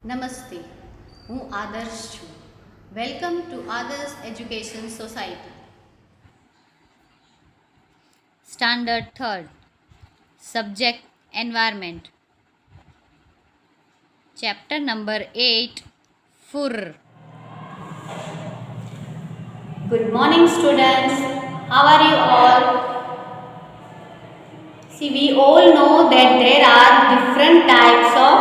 નમસ્તે, હું આદર્શ છું. વેલકમ ટુ આદર્શ education society. Standard third, subject environment. Chapter number 8, ફુર. Good morning, students. How are you all? See, we all know that there are different types of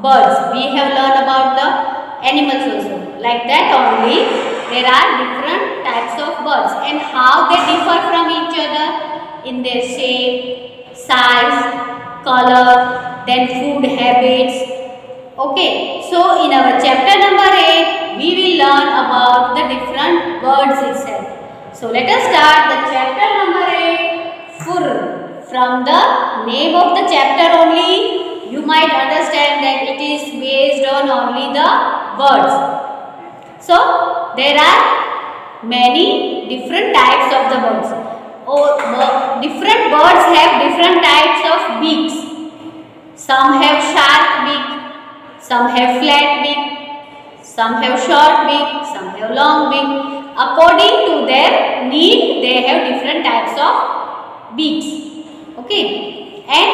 birds. We have learned about the animals also. Like that only, there are different types of birds and how they differ from each other in their shape, size, color, then food habits. Okay, so in our chapter number 8, we will learn about the different birds itself. So let us start the chapter number 8, Fur. From the name of the chapter only, you might understand that it is based on only the birds. So there are many different types of the birds. Different birds have different types of beaks. Some have sharp beak, some have flat beak, some have short beak, some have long beak. According to their need, they have different types of beaks. Okay, and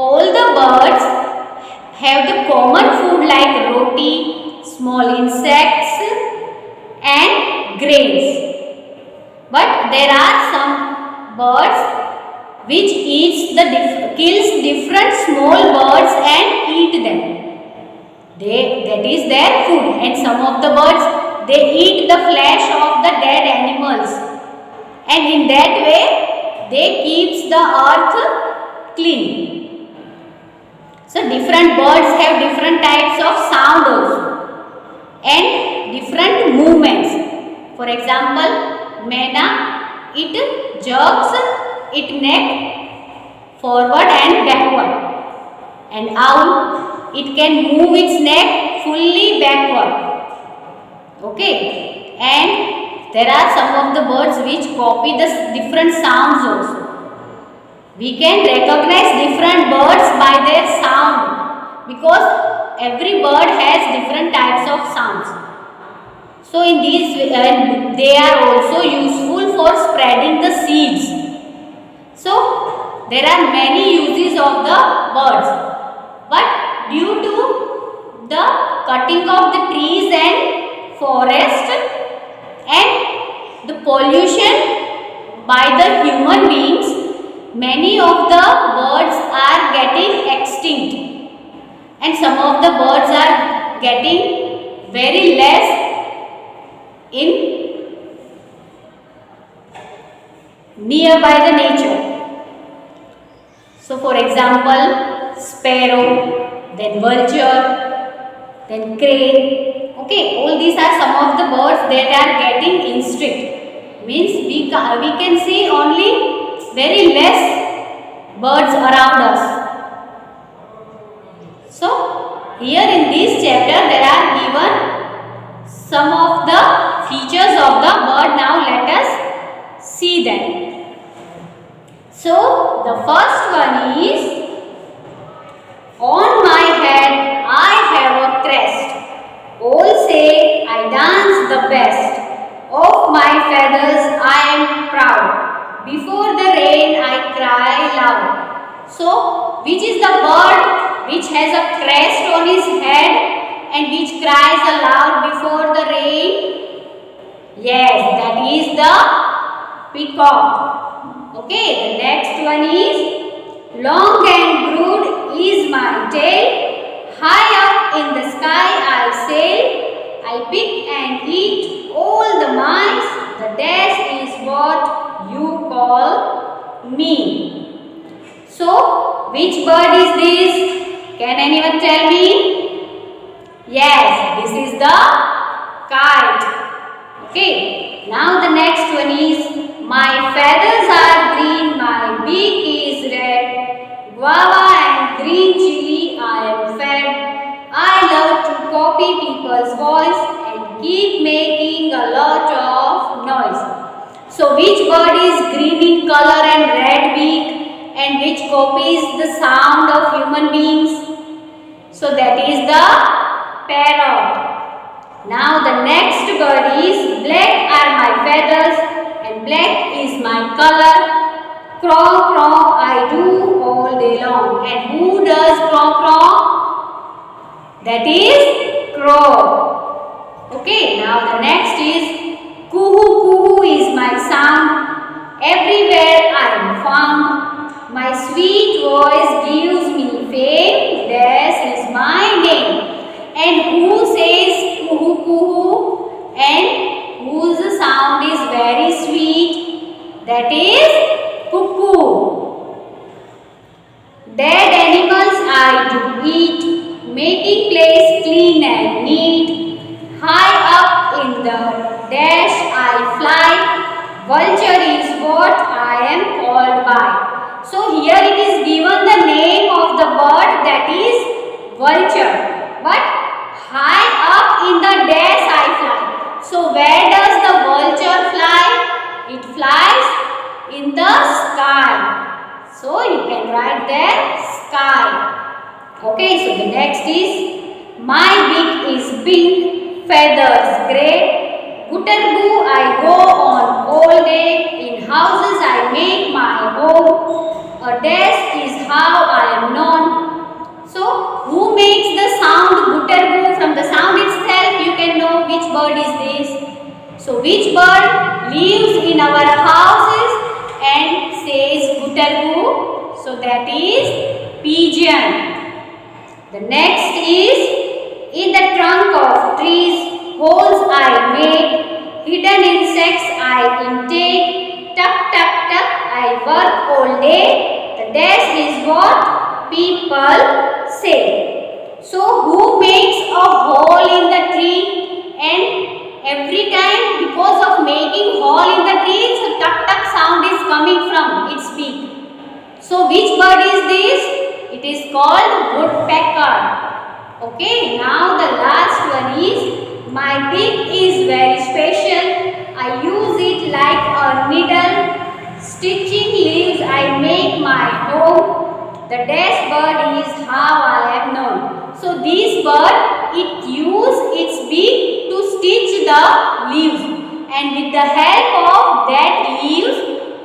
all the birds have the common food like roti, small insects and grains. But there are some birds which kills different small birds and eat them. That is their food. And some of the birds, they eat the flesh of the dead animals. And in that way, they keeps the earth clean. So different birds have different types of sound also and different movements. For example, Mena, it jerks its neck forward and backward, and owl, it can move its neck fully backward. Okay, and there are some of the birds which copy the different sounds also. We can recognize different birds by their sound because every bird has different types of sounds. So in these they are also useful for spreading the seeds. So there are many uses of the birds, but due to the cutting of the trees and forest and the pollution by the human beings, many of the birds are getting extinct, and some of the birds are getting very less in nearby the nature. So for example, sparrow, then vulture, then crane. Okay, all these are some of the birds that are getting extinct. Means we can see only very less birds around us. So here in this chapter there are given some of the features of the bird. Now let us see them. So the first one is, on my head I have a crest, all say I dance the best, of my feathers I am proud, before the rain I cry loud. So which is the bird which has a crest on his head and which cries aloud before the rain? Yes, that is the peacock. Okay, the next one is, long and broad is my tail, high up in the sky I sail, I pick and eat all the mice, the dash is what you call me. So which bird is this? Can anyone tell me? Yes, this is the kite. Okay, now the next one is, my feathers are green, my beak is red, guava and green chili I am fed, I love to copy people's voice and keep making a lot of noise. So which bird is green in color and red beak and which copies the sound of human beings? So that is the parrot. Now the next bird is black are my feathers and black is my color. Crow, crow, I do all day long. And who does crow, crow? That is crow. Okay, now the next is kuhu, kuhu is my sound. Everywhere I am found. My sweet voice gives me fame. This is my name. And who says kuhu, kuhu? And whose sound is very sweet? That is cuckoo. Dead animals I do eat, making place clean and neat. High up in the dash I fly. Vulture is what I am called by. So here it is given the name of the bird, that is vulture. But high up in the dash I fly. So where does the vulture fly? It flies in the sky. So you can write there sky. Okay, so the next is my beak is pink, feathers grey. Gootargoo I go on all day. In houses I make my home. A desk is how I am known. So who makes the sound gootargoo? From the sound itself you can know which bird is this. So which bird lives in our houses and says gootargoo? So that is pigeon. The next is in the trunk of trees, holes I make, hidden insects I intake, tuck, tuck, tuck, I work all day. The dash is what people say. So who makes a hole in the tree? And every time because of making hole in the tree, so tuck, tuck sound is coming from its beak. So which bird is this? It is called woodpecker. Okay, now the last one is my beak is very special. I use it like a needle. Stitching leaves I make my home. The dash bird is how I am known. So this bird, it uses its beak to stitch the leaves. And with the help of that leaves,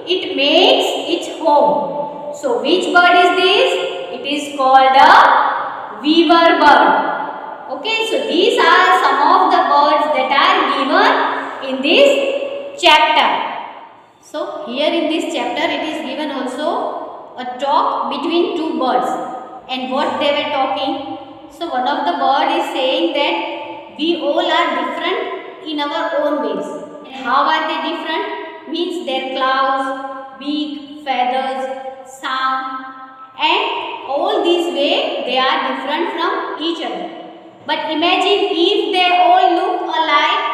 it makes its home. So which bird is this? It is called a weaver bird. Okay, so these are some of the birds that are given in this chapter. So here in this chapter it is given also a talk between two birds and what they were talking. So one of the bird is saying that we all are different in our own ways. And how are they different? Means their claws, beak, feathers, sound, and all these way they are different from each other. But imagine if they all look alike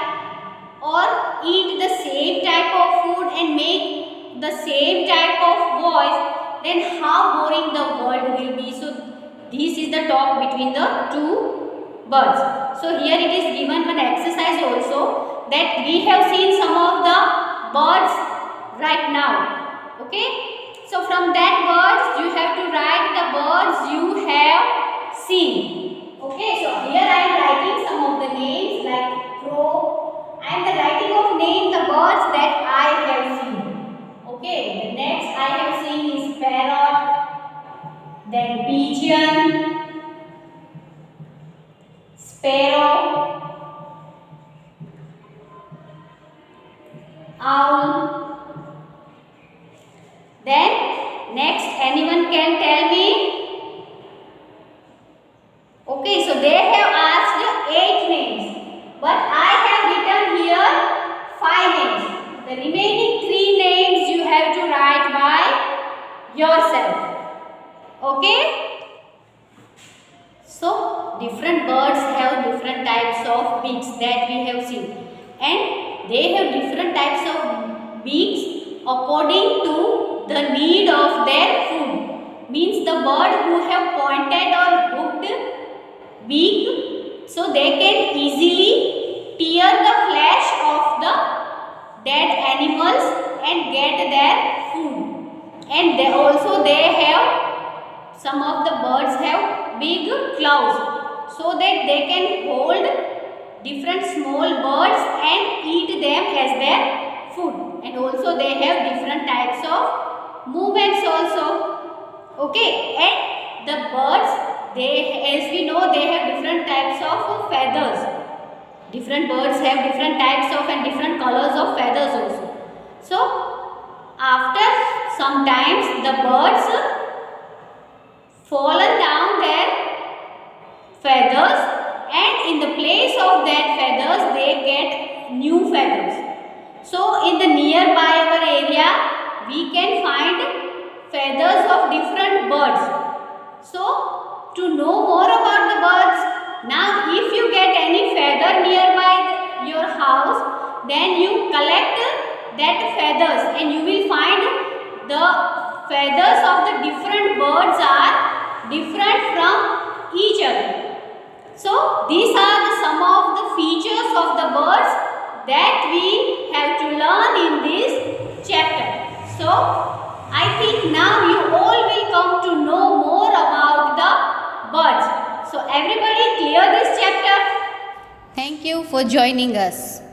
or eat the same type of food and make the same type of voice, then how boring the world will be. So this is the talk between the two birds. So here it is given one exercise also, that we have seen some of the birds right now. Okay. So from that birds you have to write the birds you have seen. Okay, so here I am writing some of the names like crow. I am writing of name the birds that I have seen. Okay, the next I have seen is parrot, then pigeon, sparrow, owl. Then next anyone can tell me? Okay, so they have asked 8 names, but I have written here 5 names. The remaining 3 names you have to write by yourself. Okay? So different birds have different types of beaks that we have seen, and they have different types of beaks according to the need of their food. Means the bird who have pointed or hooked beak, so they can easily tear the flesh of the dead animals and get their food. And they have, some of the birds have big claws so that they can hold different small birds and eat them as their food. And also they have different types of movements also. Okay, and the birds, as we know, they have different types of feathers. Different birds have different types of and different colors of feathers also. So after sometimes the birds fallen down their feathers, and in the place of that feathers they get new feathers. So in the nearby our area we can find feathers of different birds. So to know more about the birds, now if you get any feather nearby your house, then you collect that feathers and you will find the feathers of the different birds are different from each other. So these are some of the features of the birds that we have to learn in this chapter. So I think now you all will come to know more about the birds. So everybody clear this chapter? Thank you for joining us.